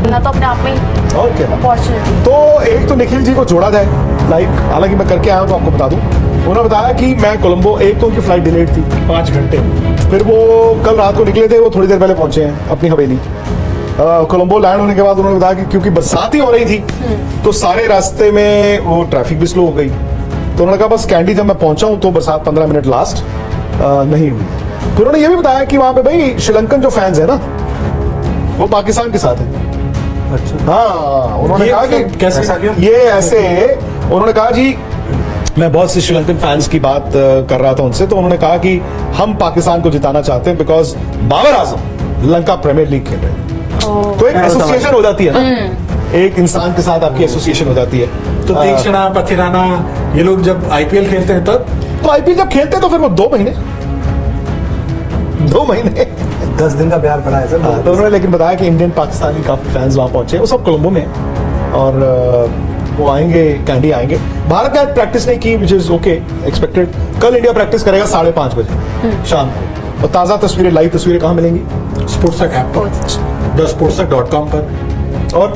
खेलना तो अपने आप में ओके। अपॉर्चुनिटी। तो एक तो निखिल जी को जोड़ा जाए लाइक, हालांकि मैं करके आया हूँ तो आपको बता दूं, उन्होंने बताया कि मैं कोलंबो, एक तो उनकी फ्लाइट डिलेड थी 5 घंटे, फिर वो कल रात को निकले थे, वो थोड़ी देर पहले पहुंचे हैं अपनी हवेली। कोलंबो लैंड होने के बाद उन्होंने बताया कि क्योंकि बरसात ही हो रही थी तो सारे रास्ते में वो ट्रैफिक भी स्लो हो गई, तो उन्होंने कहा बस कैंडी जब मैं पहुंचा हूं तो बरसात 15 मिनट लास्ट नहीं हुई। तो उन्होंने ये भी बताया कि वहां पे भाई श्रीलंकन जो फैंस है ना वो पाकिस्तान के साथ है। अच्छा। हाँ, उन्होंने कहा कि कैसे ये ऐसे, उन्होंने कहा जी, मैं बहुत से श्रीलंकन फैंस की बात कर रहा था उनसे, तो उन्होंने कहा कि हम पाकिस्तान को जिताना चाहते हैं because Babar Azam Lanka premier league खेल रहे हैं। तो एक एसोसिएशन हो जाती है ना, एक इंसान के साथ आपकी एसोसिएशन हो जाती है। तो तीक्ष्णा, पथिराना, ये लोग जब आईपीएल खेलते हैं तब तो आईपीएल जब खेलते हैं तो फिर वो 2 महीने 10 दिन का प्यार पड़ा है सर। तो उन्होंने लेकिन बताया कि इंडियन पाकिस्तानी काफी फैंस वहां पहुंचे, वो सब कोलंबो में हैं और वो आएंगे, कैंडी आएंगे। भारत ने प्रैक्टिस नहीं की, विच इज ओके, एक्सपेक्टेड। कल इंडिया प्रैक्टिस करेगा 5:30 बजे शाम को, और ताजा तस्वीरें, लाइव तस्वीरें कहाँ मिलेंगी? स्पोर्ट्सक ऐप पर, thesportsuck.com पर और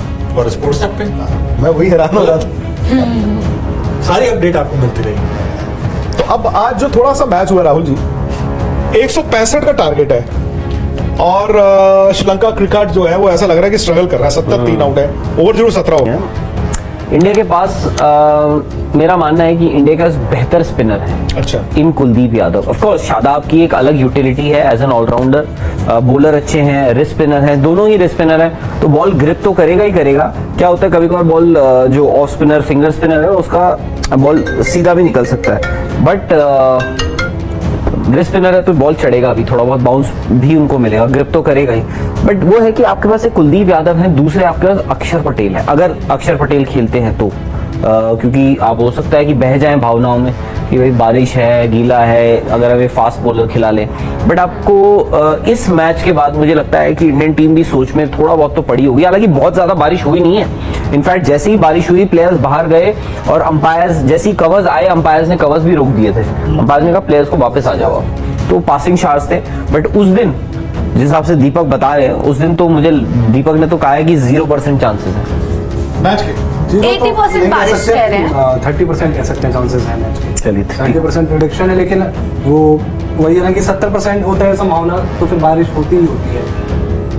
स्पोर्ट्सक पे। मैं वही हैरान हो रहा था। सारी अपडेट आपको मिलती रहेगी। तो अब आज जो थोड़ा सा मैच हुआ राहुल जी, 165 का टारगेट है और श्रीलंका क्रिकेट जो है वो ऐसा लग रहा है कि स्ट्रगल कर रहा है। 73 आउट है, ओवर जरूर 17 हो गया। इंडिया के पास मेरा मानना है कि इंडिया के पास बेहतर स्पिनर है। अच्छा। इन कुलदीप यादव, ऑफ कोर्स शादाब की एक अलग यूटिलिटी है एज एन ऑलराउंडर, बॉलर अच्छे हैं, रिस्ट स्पिनर हैं, दोनों ही रिस्ट स्पिनर हैं, तो बॉल ग्रिप तो करेगा ही करेगा। क्या होता है कभी कभार बॉल जो ऑफ स्पिनर, फिंगर स्पिनर है, उसका बॉल सीधा भी निकल सकता है, बट रिस्ट स्पिनर है तो बॉल चढ़ेगा भी, थोड़ा बहुत बाउंस भी उनको मिलेगा, ग्रिप तो करेगा ही। बट वो है कि आपके पास एक कुलदीप यादव है, दूसरे आपके पास अक्षर पटेल है, अगर अक्षर पटेल खेलते हैं तो क्योंकि आप हो सकता है कि बह जाएं भावनाओं में कि भाई बारिश है, गीला है, अगर हमें फास्ट बॉलर खिला लें। बट आपको इस मैच के बाद मुझे लगता है कि इंडियन टीम भी सोच में थोड़ा बहुत तो पड़ी होगी, हालांकि बहुत ज्यादा बारिश हुई नहीं है। इनफैक्ट जैसे ही बारिश हुई प्लेयर्स बाहर गए और अंपायर्स, जैसे ही कवर्स आए, अंपायर्स ने कवर्स भी रोक दिए थे। अंपायर्स ने कहा प्लेयर्स को वापस आ जाओ, तो पासिंग शॉट्स थे। बट उस दिन जिस हिसाब से दीपक बता रहे हैं, उस दिन तो मुझे दीपक ने तो कहा है कि 0% चांसेस है मैच के 80% बारिश कह रहे हैं, 30% कह सकते हैं चांसेस है मैच के। चलिए 30% प्रेडिक्शन है, लेकिन वो वही है ना कि 70% होता है संभावना, तो फिर बारिश होती ही होती है।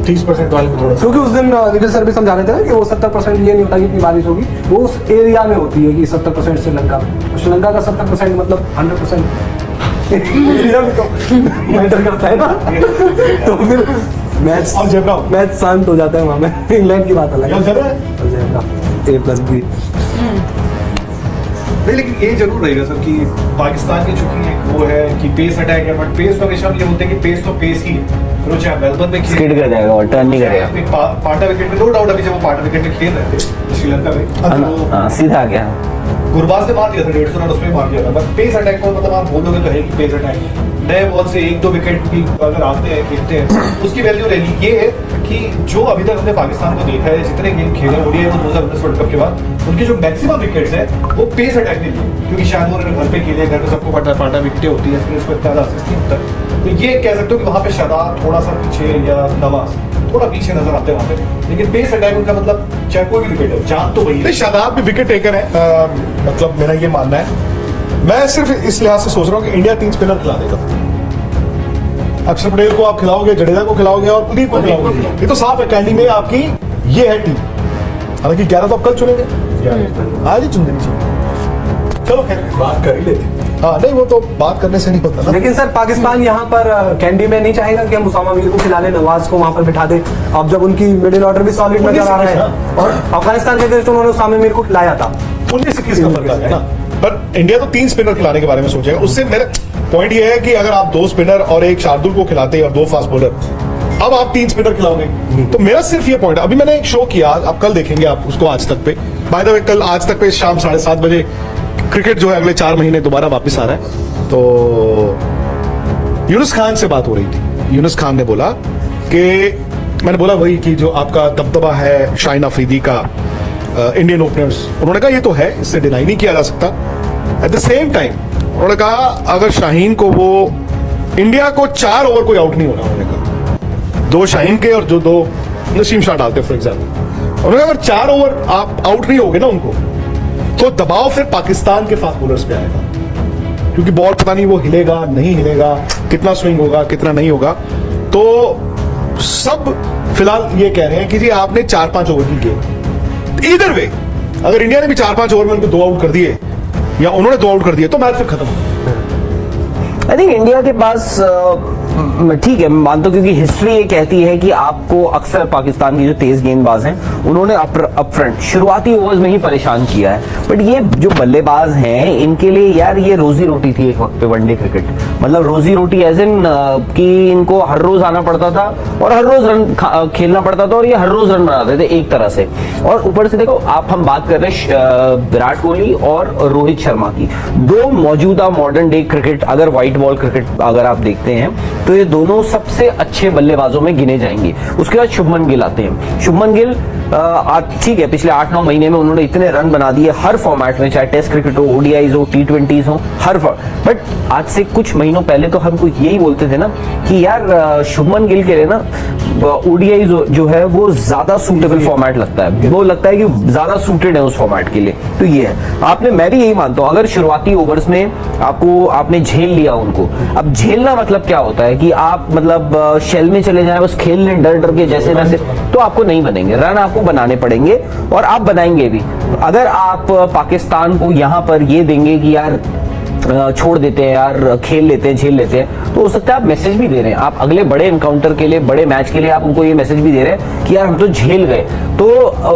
30% वाले को थोड़ा क्योंकि उस दिन निखिल सर भी समझा रहे थे ना कि वो 70% ये नहीं होता कि इतनी बारिश होगी, वो उस एरिया में होती है कि 70% श्रीलंका में, श्रीलंका का 70% मतलब 100% एरिया में तो मैटर करता है ना। तो फिर मैच शांत हो जाता है वहां में। इंग्लैंड की बात अलग है, A+B। नहीं, लेकिन ये जरूर रहेगा सर कि पाकिस्तान की चूंकि एक वो है कि पेस अटैक है, बट पेस तो हमेशा ये होते हैं कि पेस तो पेस ही है, फिर वो चाहे मेलबर्न में खेले, स्किड कर जाएगा और टर्न नहीं करेगा। पाटा विकेट में नो डाउट, अभी जब वो पाटा विकेट में खेल रहे थे श्रीलंका में, हाँ, सीधा आ गया। गुरबाज ने मार दिया था 150 रन, उसमें मार दिया था। बट पेस अटैक को मतलब आप बोलोगे तो है कि पेस अटैक नए बॉल से 1-2 विकेट भी अगर आते हैं, खेलते हैं, उसकी वैल्यू रहेगी। ये है कि जो अभी तक हमने पाकिस्तान को देखा है, जितने गेम खेले ओडीआई वो 2019 वर्ल्ड कप के बाद, उनके जो मैक्सिमम विकेट्स हैं वो पेस अटैक में लिए, क्योंकि शायद उन्होंने घर पे खेले, घर में सबको पाटा विकेटें होती है, इसलिए उसको इतना असिस्ट नहीं होता। तो ये कह सकते हो कि वहाँ पे शादाब थोड़ा सा पीछे या नवाज थोड़ा पीछे नजर आते हैं वहाँ पे, लेकिन पेस अटैक उनका मतलब चाहे कोई भी विकेट है, जान तो वही है। शादाब भी विकेट टेकर है, मतलब मेरा ये मानना है। मैं सिर्फ इस लिहाज से सोच रहा हूँ कि इंडिया 3 स्पिनर खिला देगा। अक्षर पटेल को आप खिलाओगे, जडेजा को खिलाओगे और कुलदीप को खिलाओगे, ये तो साफ है कैंडी में आपकी ये है टीम। हालांकि 11 तो आप कल चुनेंगे, आज ही चुन देनी चाहिए। चलो खैर बात कर ही लेते। हाँ, नहीं वो तो बात करने से नहीं होता ना। लेकिन सर पाकिस्तान यहाँ पर कैंडी में नहीं चाहेगा कि हम उसामा मीर को खिला लें, नवाज को वहाँ पर बिठा दे। अब जब उनकी मिडिल ऑर्डर भी सॉलिड नजर आ रहा है, और अफगानिस्तान के अगेंस्ट उन्होंने उसामा मीर को खिलाया था, 19-21 का फर्क है ना। पर इंडिया तो 3 स्पिनर खिलाने के बारे में सोचेगा। उससे मेरा पॉइंट ये है कि अगर आप 2 स्पिनर और एक शार्दुल को खिलाते और 2 फास्ट बॉलर, अब आप 3 स्पिनर खिलाओगे। तो मेरा सिर्फ ये पॉइंट, अभी मैंने एक शो किया, आप कल देखेंगे आप उसको आज तक पे, बाय द वे कल आज तक पे शाम 7:30 बजे क्रिकेट जो है अगले 4 महीने दोबारा वापस आ रहा है। तो यूनुस खान से बात हो रही थी, यूनुस खान ने बोला कि, मैंने बोला वही कि जो आपका दबदबा है शाहीन अफरीदी का इंडियन ओपनर्स, उन्होंने कहा ये तो है, इससे डिनाई नहीं किया जा सकता। एट द सेम टाइम उन्होंने कहा अगर शाहीन को वो इंडिया को 4 ओवर कोई आउट नहीं होना, उन्होंने कहा 2 शाहीन के और जो 2 नसीम शाह डालते फॉर एग्जाम्पल, उन्होंने अगर 4 ओवर आप आउट नहीं होगे ना उनको, तो दबाव फिर पाकिस्तान के फास्ट बॉलर्स पे आएगा, क्योंकि बॉल पता नहीं वो हिलेगा नहीं हिलेगा, कितना स्विंग होगा कितना नहीं होगा। तो सब फिलहाल ये कह रहे हैं कि जी आपने 4-5 ओवर की गेम, इधर वे अगर इंडिया ने भी 4-5 ओवर में उनको 2 आउट कर दिए या उन्होंने 2 आउट कर दिए तो मैच फिर खत्म हो। आई थिंक इंडिया के पास ठीक है, मैं मानता हूं, क्योंकि हिस्ट्री ये कहती है कि आपको अक्सर पाकिस्तान की जो तेज गेंदबाज हैं उन्होंने अप फ्रंट शुरुआती ओवर्स में ही परेशान किया है। बट ये जो बल्लेबाज हैं इनके लिए यार ये रोजी रोटी थी एक वक्त पे वनडे क्रिकेट, मतलब रोजी रोटी एज इन कि इनको हर रोज आना पड़ता था और हर रोज रन खेलना पड़ता था और ये हर रोज रन बनाते थे एक तरह से। और ऊपर से देखो आप, हम बात कर रहे हैं विराट कोहली और रोहित शर्मा की, दो मौजूदा मॉडर्न डे क्रिकेट, अगर व्हाइट बॉल क्रिकेट अगर आप देखते हैं तो ये दोनों सबसे अच्छे बल्लेबाजों में गिने जाएंगे। उसके बाद शुभमन गिल आते हैं। शुभमन गिल ठीक है, पिछले 8-9 महीने में उन्होंने इतने रन बना दिए हर फॉर्मेट में, चाहे टेस्ट क्रिकेट हो, ओडीआईज हो, T20s हो, हर बट आज से कुछ महीनों पहले तो हमको यही बोलते थे ना कि यार शुभमन गिल के लिए ना ओडीआई जो है वो ज्यादा सूटेबल फॉर्मेट लगता है, वो लगता है कि ज्यादा सूटेड है उस फॉर्मेट के लिए। तो ये है, आपने, मैं भी यही मानता हूं, अगर शुरुआती ओवर्स में आपने झेल लिया उनको, अब झेलना मतलब क्या होता है कि आप मतलब शेल में चले जाएं बस खेल लें डर डर के जैसे तैसे, तो आपको नहीं बनेंगे, रन आपको बनाने पड़ेंगे और आप बनाएंगे भी। अगर आप पाकिस्तान को यहाँ पर ये देंगे कि यार छोड़ देते हैं यार, खेल लेते हैं, झेल लेते हैं, तो हो सकता है आप मैसेज भी दे रहे हैं, आप अगले बड़े एनकाउंटर के लिए, बड़े मैच के लिए आप उनको ये मैसेज भी दे रहे हैं कि यार हम तो झेल गए, तो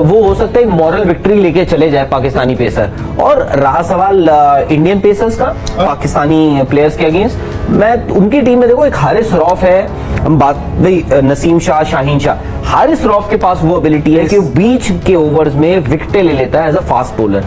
वो हो सकता है मॉरल विक्ट्री लेके चले जाए पाकिस्तानी पेसर। और रहा सवाल इंडियन पेसर्स का पाकिस्तानी प्लेयर्स के अगेंस्ट, मैं उनकी टीम में देखो एक हारिस रऊफ है, हम बात भाई नसीम शाह, शाहीन शाह, हारिस रऊफ के पास वो एबिलिटी है कि वो बीच के ओवर्स में विकेटें ले लेता है एज अ फास्ट बॉलर।